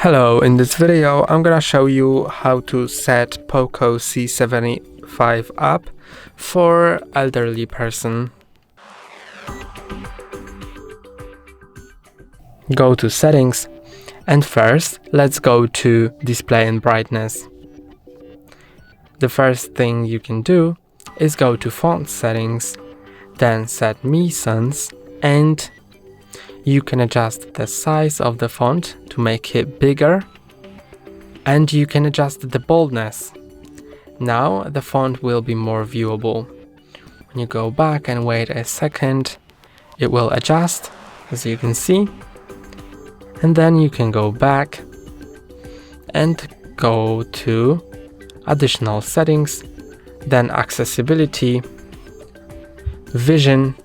Hello, in this video I'm gonna show you how to set POCO C75 app for elderly person. Go to settings and first let's go to display and brightness. The first thing you can do is go to font settings, then set Me Sans, and you can adjust the size of the font to make it bigger, and you can adjust the boldness. Now the font will be more viewable. When you go back and wait a second, it will adjust, as you can see, and then you can go back and go to additional settings, then accessibility, vision.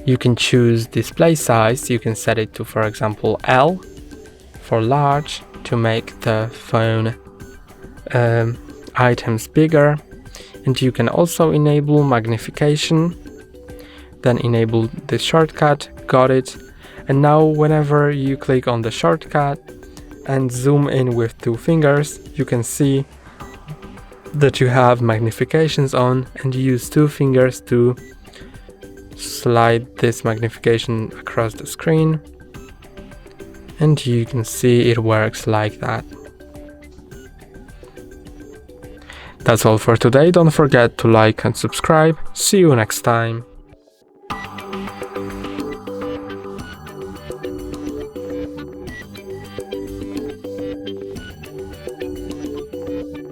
You can choose display size. You can set it to, for example, L for large to make the phone items bigger. And you can also enable magnification, then enable the shortcut, got it. And now whenever you click on the shortcut and zoom in with 2 fingers, you can see that you have magnifications on, and you use 2 fingers to slide this magnification across the screen, and you can see it works like that. That's all for today. Don't forget to like and subscribe. See you next time.